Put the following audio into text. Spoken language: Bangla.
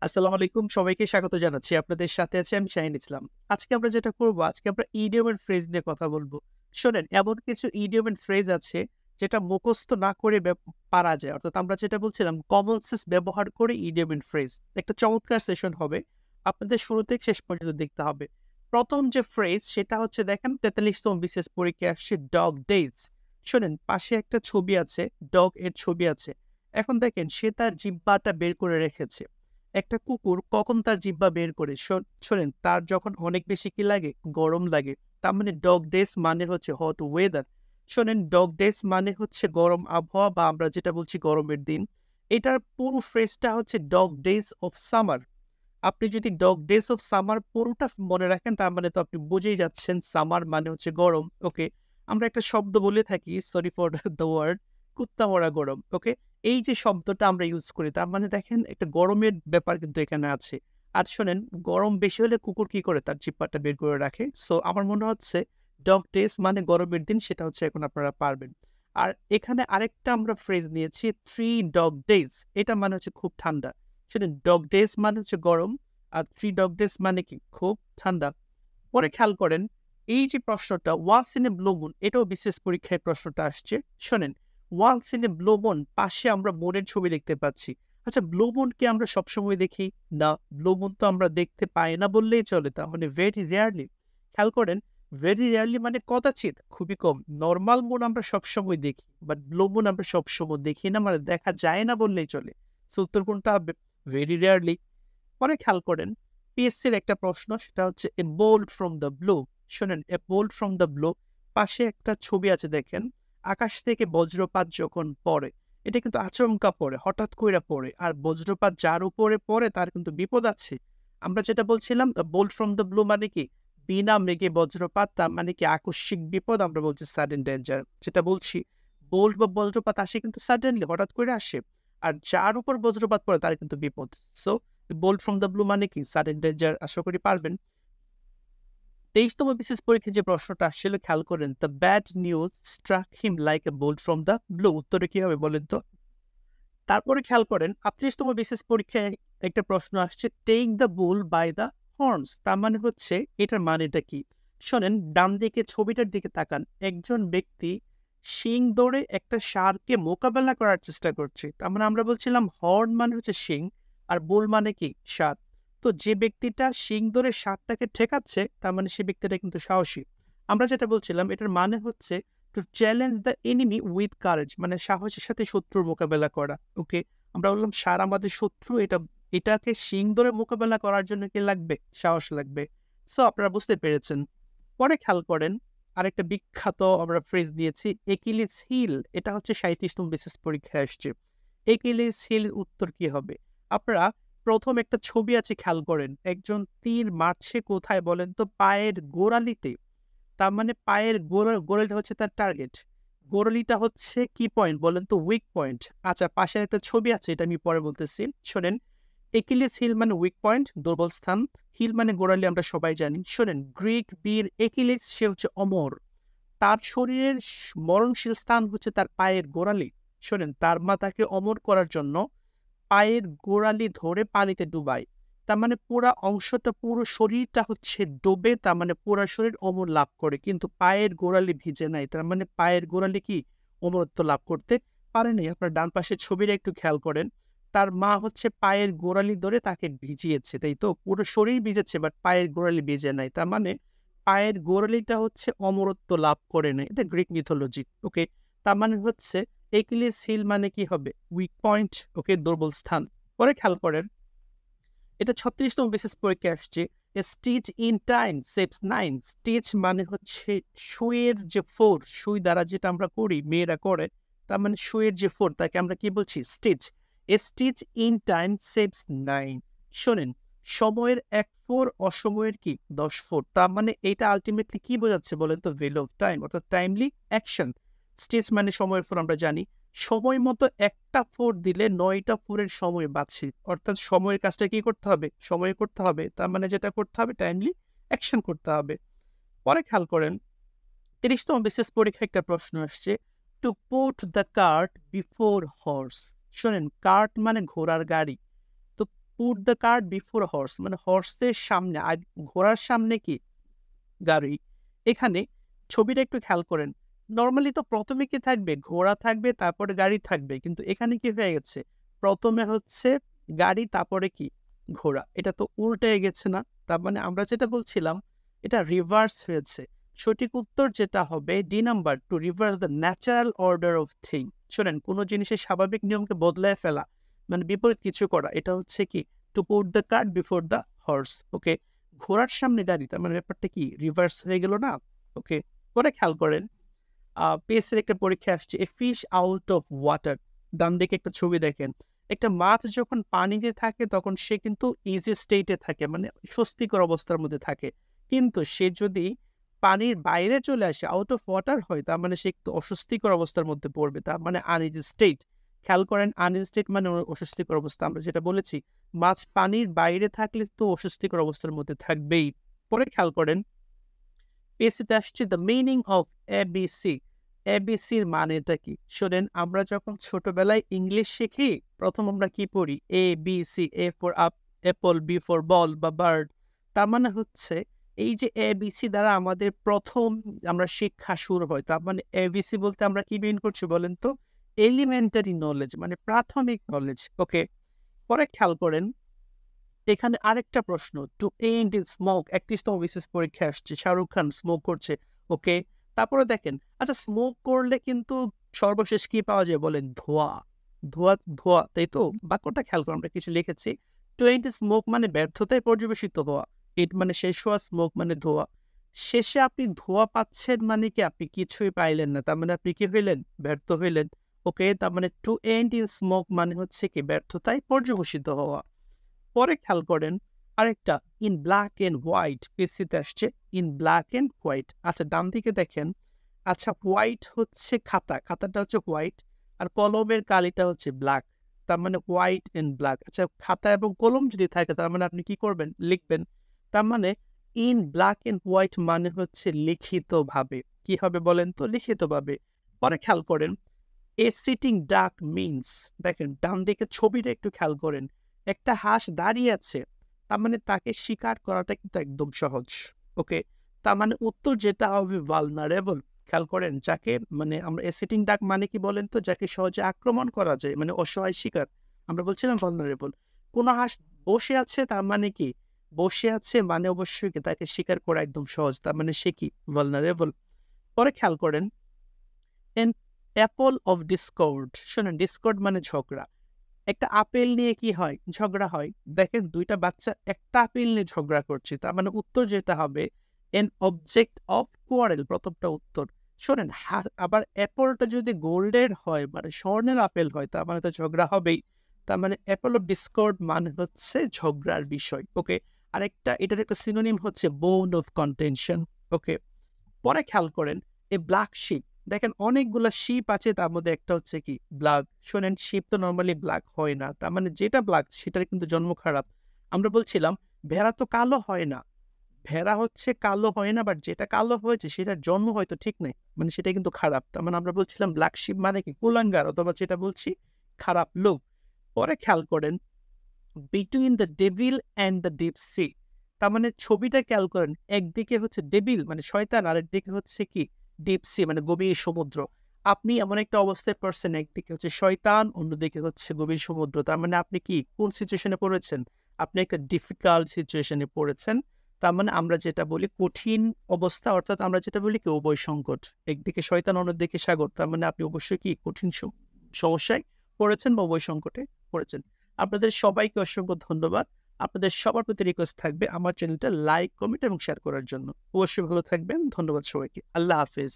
আসসালামু আলাইকুম। সবাইকে স্বাগত জানাচ্ছি। আপনাদের সাথে আছি আমি শাহীন ইসলাম। আজকে আমরা যেটা করব, আজকে আমরা ইডিয়ম এন্ড ফ্রেজ নিয়ে কথা বলব। শোনেন, এমন কিছু ইডিয়ম এন্ড ফ্রেজ আছে যেটা মুখস্থ না করে পারা যায়। অর্থাৎ আমরা যেটা বলছিলাম কমন সেন্স ব্যবহার করে ইডিয়ম এন্ড ফ্রেজ। একটা চমৎকার সেশন হবে। আপনাদের শুরু থেকে শেষ পর্যন্ত দেখতে হবে। ১ম যে ফ্রেজ সেটা হচ্ছে দেখেন ৪৩তম বিসিএস পরীক্ষায় আসছে ডগ ডেইজ। শোনেন, পাশে একটা ছবি আছে, ডগ এর ছবি আছে। এখন দেখেন সে তার জিহ্বাটা বের করে রেখেছে। একটা কুকুর কখন তার জিহ্বা বের করে? শোনেন, তার যখন অনেক বেশি কি লাগে? গরম লাগে। তার মানে ডগ ডেজ মানে হচ্ছে হট ওয়েদার। শোনেন, ডগ ডেজ মানে হচ্ছে গরম আবহাওয়া বা আমরা যেটা বলছি গরমের দিন। এটার পুরো ফ্রেজটা হচ্ছে ডগ ডেজ অফ সামার। আপনি যদি ডগ ডেজ অফ সামার পুরোটা মনে রাখেন তার মানে তো আপনি বুঝেই যাচ্ছেন সামার মানে হচ্ছে গরম। ওকে? আমরা একটা শব্দ বলে থাকি, সরি ফর দ্য ওয়ার্ড, কুত্তা মরা গরম। ওকে? এই যে শব্দটা আমরা ইউজ করি তার মানে দেখেন একটা গরমের ব্যাপার কিন্তু এখানে আছে। আর শোনেন, গরম বেশি হলে কুকুর কি করে? তার জিহ্বাটা বের করে রাখে। সো আমার মনে হচ্ছে ডগ ডেজ মানে গরমের দিন, সেটা হচ্ছে এখন আপনারা পারবেন। আর এখানে আরেকটা আমরা ফ্রেজ নিয়েছি, 3 ডগ ডেজ। এটা মানে হচ্ছে খুব ঠান্ডা। শোনেন, ডগ ডেজ মানে হচ্ছে গরম আর 3 ডগ ডেজ মানে কি? খুব ঠান্ডা। পরে খেয়াল করেন, এই যে প্রশ্নটা once in a blue moon, এটাও বিশেষ পরীক্ষায় প্রশ্নটা আসছে। শোনেন, once in a blue moon, পাশে আমরা মুনের ছবি দেখতে পাচ্ছি। আচ্ছা, ব্লু মুন কি আমরা সবসময় দেখি? না, ব্লু মুন তো আমরা দেখতে পাই না বললেই চলে। তাহলে ভেরি রেয়ারলি। খেয়াল করেন, ভেরি রেয়ারলি মানে কদাচিৎ, খুবই কম। নরমাল মুন আমরা সবসময় দেখি, বাট ব্লু মুন আমরা সবসময় দেখি না, মানে দেখা যায় না বললেই চলে। সো উত্তর কোনটা হবে? Very rarely. পরে খেয়াল করেন, পিএসসির একটা প্রশ্ন, সেটা হচ্ছে a bolt from the blue. শোনেন, a bolt from the blue, পাশে একটা ছবি আছে দেখেন। আকাশ থেকে বজ্রপাত যখন পড়ে, এটা কিন্তু আচমকা পড়ে, হঠাৎ কইরা পড়ে। আর বজ্রপাত যার উপরে পড়ে তার কিন্তু বিপদ আছে। আমরা যেটা বলছিলাম বোল্ট ফ্রম দ্য ব্লু মানে কি? বিনা মেঘে বজ্রপাত, তার মানে কি আকস্মিক বিপদ, আমরা বলছি সাডেন ডেঞ্জার। যেটা বলছি, বোল্ট বা বজ্রপাত আসে কিন্তু সাডেনলি, হঠাৎ করে আসে। আর যার উপর বজ্রপাত পড়ে তার কিন্তু বিপদ। So bolt from the blue মানে কি? Sudden danger. আশা করি পারবেন। ২৩তম বিসিএস পরীক্ষায় যে প্রশ্নটা আসছিল খেয়াল করেন, the bad news struck him like a bolt from the blue. উত্তরে কি হবে বলেন তো? তারপরে খেয়াল করেন ৩৮তম বিসিএস পরীক্ষায় একটা প্রশ্ন আসছে, take the bull by the horns. তার মানে হচ্ছে, এটার মানেটা কি? শোনেন, ডান দিকে ছবিটার দিকে তাকান। একজন ব্যক্তি শিং ধরে একটা ষাঁড়কে মোকাবেলা করার চেষ্টা করছে। তার মানে আমরা বলছিলাম হর্ন মানে হচ্ছে শিং আর বুল মানে কি? ষাঁড়। তো যে ব্যক্তিটা শিং ধরে ষাঁড়টাকে ঠেকাচ্ছে তার মানে সে ব্যক্তিটা কিন্তু সাহসী। আমরা যেটা বলছিলাম এটার মানে হচ্ছে to challenge the enemy with courage, মানে সাহসের সাথে শত্রুর মোকাবেলা করা। ওকে? আমরা বললাম ষাঁড় আমাদের শত্রু, এটাকে শিং ধরে মোকাবেলা করার জন্য কি লাগবে? সাহস লাগবে। সো আপনারা বুঝতে পেরেছেন। পরে খেয়াল করেন, আরেকটা বিখ্যাত আমরা ফ্রেজ দিয়েছি, একিলিস হিল। এটা হচ্ছে ৩৭তম বিসিএস পরীক্ষায় আসছে। একিলিস হিল উত্তর কি হবে? আপনারা ১ম একটা ছবি আছে খেয়াল করেন। একজন তীর মারছে কোথায় বলেন তো? পায়ের গোড়ালিতে। তার মানে পায়ের গোড়ালিটা হচ্ছে তার টার্গেট। গোড়ালিটা হচ্ছে কি পয়েন্ট বলেন তো? Weak point. আচ্ছা, পাশের একটা ছবি আছে, এটা আমি পরে বলতেছি। শোনেন, একিলিস হিল মানে উইক পয়েন্ট, দুর্বল স্থান। হিল মানে গোড়ালি, আমরা সবাই জানি। শোনেন, গ্রিক বীর একিলিস, সে হচ্ছে অমর। তার শরীরের মরণশীল স্থান হচ্ছে তার পায়ের গোড়ালি। শোনেন, তার মা তাকে অমর করার জন্য পায়ের গোড়ালি ধরে পানিতে ডুবায়। তার মানে পুরা অংশটা, পুরো শরীরটা হচ্ছে ডোবে, তার মানে পুরা শরীর অমর লাভ করে। কিন্তু পায়ের গোড়ালি ভিজে নাই। তার মানে পায়ের গোড়ালি কি? অমরত্ব লাভ করতে পারে নাই। আপনার ডান পাশের ছবিটা একটু খেয়াল করেন। তার মা হচ্ছে পায়ের গোড়ালি ধরে তাকে ভিজিয়েছে, তাই তো? পুরো শরীর ভিজেছে বাট পায়ের গোড়ালি ভিজে নাই। তার মানে পায়ের গোড়ালিটা হচ্ছে অমরত্ব লাভ করে নাই। এটা গ্রিক মিথোলজি। ওকে? তার মানে হচ্ছে একিলিস হিল মানে কি হবে? Weak point. ওকে? দুর্বল স্থান। পরে খেয়াল করেন, এটা ৩৬তম বিসিএস পরীক্ষায় আসছে। এ stitch in time saves nine. Stitch মানে হচ্ছে সুইয়ের যে ফোর, সুই দ্বারা যেটা আমরা করি, মেয়েরা করে। তার মানে সুইয়ের যে ফোর, তাকে আমরা কি বলছি? Stitch. A stitch in time saves nine. শোনেন, সময়ের ১ ফোর, অসময়ের কি? ১০ ফোর। তার মানে এইটা আল্টিমেটলি কি বোঝাচ্ছে বলেন তো? ভ্যালু অফ টাইম, অর্থাৎ টাইমলি অ্যাকশন। স্টিচ মানে সময়ের ফোর, আমরা জানি। সময় মতো একটা ফোর দিলে ৯টা ফোরের সময় বাঁচে। অর্থাৎ সময়ের কাজটা কি করতে হবে? সময়ে করতে হবে। তার মানে যেটা করতে হবে, টাইমলি অ্যাকশন করতে হবে। পরে খেয়াল করেন, ৩০তম বিসিএস পরীক্ষায় একটা প্রশ্ন আসছে, two put the cart before horse. শোনেন, কার্ট মানে ঘোড়ার গাড়ি। তো put the cart before horse, মানে হর্সের সামনে, আর ঘোড়ার সামনে কি গাড়ি। এখানে ছবিটা একটু খেয়াল করেন। নরমালি তো প্রথমে কি থাকবে? ঘোড়া থাকবে, তারপরে গাড়ি থাকবে। কিন্তু এখানে কি হয়ে গেছে? প্রথমে হচ্ছে গাড়ি, তারপরে কি? ঘোড়া। এটা তো উল্টে গেছে না? তার মানে আমরা যেটা বলছিলাম, এটা রিভার্স হয়েছে। সঠিক উত্তর যেটা হবে D number, to reverse the natural order of thing. শোনেন, কোন জিনিসের স্বাভাবিক নিয়মকে বদলায় ফেলা, মানে বিপরীত কিছু করা, এটা হচ্ছে কি? To put the cart before the horse. Okay, ঘোড়ার সামনে গাড়ি, তার মানে ব্যাপারটা কি? রিভার্স হয়ে গেল না? ওকে, পরে খেয়াল করেন, পিএসসির একটা পরীক্ষা আসছে, a fish out of water. ডান দিকে একটা ছবি দেখেন। একটা মাছ যখন পানিতে থাকে তখন সে কিন্তু ইজি স্টেটে থাকে, মানে স্বস্তিকর অবস্থার মধ্যে থাকে। কিন্তু সে যদি পানির বাইরে চলে আসে, আউট অফ ওয়াটার হয়, তার মানে সে একটু অস্বস্তিকর অবস্থার মধ্যে পড়বে, তার মানে আনইজি স্টেট। খেয়াল করেন, আনইজি স্টেট মানে অস্বস্তিকর অবস্থা। আমরা যেটা বলেছি, মাছ পানির বাইরে থাকলে তো অস্বস্তিকর অবস্থার মধ্যে থাকবেই। পরে খেয়াল করেন, পিএসসিতে আসছে দ্য মিনিং অফ এবিসি। এবিসির মানেটা কি? শোনেন, আমরা যখন ছোটবেলায় ইংলিশ শিখি, প্রথম আমরা কি পড়ি? A B C, A for apple, B for ball বা বার্ড। তার মানে হচ্ছে এই যে এবিসি দ্বারা আমাদের প্রথম আমরা শিক্ষা শুরু হয়। তার মানে এবিসি বলতে আমরা কি মিন করছি বলেন তো? এলিমেন্টারি নলেজ, মানে প্রাথমিক নলেজ। ওকে, পরে খেয়াল করেন, এখানে আরেকটা প্রশ্ন, টু এন্ড ইন স্মোক, একটি বিশেষ পরীক্ষা আসছে, শাহরুখ খান স্মোক করছে। ওকে, তারপরে দেখেন, আচ্ছা স্মোক করলে কিন্তু সর্বশেষ কি পাওয়া যায় বলেন? ধোঁয়া। ধোঁয়া, ধোঁয়া, তাই তো? বাক্যটা খেয়াল করে আমরা কিছু লিখেছি। টু এন্ড স্মোক মানে ব্যর্থতায় পর্যবেসিত হওয়া, ইট মানে শেষ হওয়া, স্মোক মানে ধোঁয়া। শেষে আপনি ধোঁয়া পাচ্ছেন মানে কি? আপনি কিছুই পাইলেন না, তার মানে আপনি কি হইলেন? ব্যর্থ হইলেন। ওকে, তার মানে টু এন্ড ইন স্মোক মানে হচ্ছে কি? ব্যর্থতায় পর্যবসিত হওয়া। পরে খেয়াল করেন আরেকটা, ইন ব্ল্যাক এন্ড হোয়াইট, পিসিতে আসছে ইন ব্ল্যাক এন্ড হোয়াইট। আচ্ছা ডান দিকে দেখেন, আচ্ছা হোয়াইট হচ্ছে খাতা, খাতাটা হচ্ছে হোয়াইট, আর কলমের কালিটা হচ্ছে ব্ল্যাক, তার মানে হোয়াইট এন্ড ব্ল্যাক। আচ্ছা খাতা এবং কলম যদি থাকে, তার মানে আপনি কি করবেন? লিখবেন। তার মানে ইন ব্ল্যাক এন্ড হোয়াইট মানে হচ্ছে লিখিতভাবে। কি হবে বলেন তো? লিখিতভাবে। পরে খেয়াল করেন, এ সিটিং ডাক মিনস, দেখেন ডান দিকে ছবিটা একটু খেয়াল করেন, একটা হাঁস দাঁড়িয়ে আছে, তার মানে তাকে শিকার করাটা কিন্তু একদম সহজ। ওকে, তার মানে উত্তর যেটা হবে ভালনারেবল। খেয়াল করেন, যাকে মানে আমরা এ সিটিং ডাক মানে কি বলেন তো? যাকে সহজে আক্রমণ করা যায়, মানে অসহায় শিকার, আমরা বলছিলাম ভালনারেবল। কোন হাঁস বসে আছে, তার মানে কি? বসে আছে মানে অবশ্যই কি তাকে শিকার করা একদম সহজ, তার মানে সে কি? ভালনারেবল। পরে খেয়াল করেন, এন অ্যাপল অফ ডিসকর্ড। শোনেন, ডিসকর্ড মানে ঝগড়া। একটা আপেল নিয়ে কি হয়? ঝগড়া হয়। দেখেন দুইটা বাচ্চা একটা আপেল নিয়ে ঝগড়া করছে, তার মানে উত্তর যেটা হবে এন অবজেক্ট অফ কোয়ারেল, প্রথমটা উত্তর। শোনেন, আবার অ্যাপলটা যদি গোল্ডের হয়, মানে স্বর্ণের আপেল হয়, তার মানে তো ঝগড়া হবেই। তার মানে অ্যাপল অফ ডিসকর্ড মানে হচ্ছে ঝগড়ার বিষয়। ওকে, আরেকটা, এটার একটা সিনোনিম হচ্ছে বোন অফ কন্টেনশন। ওকে, পরে খেয়াল করেন, এই ব্ল্যাক শিপ, দেখেন অনেকগুলা শিপ আছে, তার মধ্যে একটা হচ্ছে কি? ব্ল্যাক। শোনেন, শিপ তো নর্মালি ব্ল্যাক হয় না, তার মানে যেটা ব্ল্যাক সেটার কিন্তু জন্ম খারাপ। আমরা বলছিলাম ভেড়া তো কালো হয় না, ভেড়া হচ্ছে কালো হয় না, বাট যেটা কালো হয়েছে সেটার জন্ম হয়তো ঠিক নেই, মানে সেটা কিন্তু খারাপ। তার মানে আমরা বলছিলাম ব্ল্যাক শিপ মানে কি? কুলাঙ্গার, অথবা যেটা বলছি খারাপ লোক। পরে খেয়াল করেন, between the devil and the deep sea, তার মানে ছবিটা খেয়াল করেন, একদিকে হচ্ছে ডেভিল মানে শয়তান, আর একদিকে হচ্ছে কি? ডিপ সি মানে গভীর সমুদ্র। আপনি এমন একটা অবস্থায় পড়ছেন, একদিকে হচ্ছে শয়তান, অন্যদিকে হচ্ছে গভীর সমুদ্র। তার মানে আপনি কি কোন সিচুয়েশনে পড়েছেন? আপনি একটা ডিফিকাল্ট সিচুয়েশনে পড়েছেন। তার মানে আমরা যেটা বলি কঠিন অবস্থা, অর্থাৎ আমরা যেটা বলি কি? উভয় সংকট। একদিকে শয়তান, অন্যদিকে সাগর, তার মানে আপনি অবশ্যই কি কঠিন সমস্যায় পড়েছেন বা উভয় সংকটে পড়েছেন। আপনাদের সবাইকে অসংখ্য ধন্যবাদ। আপনাদের সবার প্রতি রিকোয়েস্ট থাকবে আমার চ্যানেলটা লাইক, কমেন্ট এবং শেয়ার করার জন্য। অবশ্যই ভালো থাকবেন। ধন্যবাদ সবাইকে। আল্লাহ হাফেজ।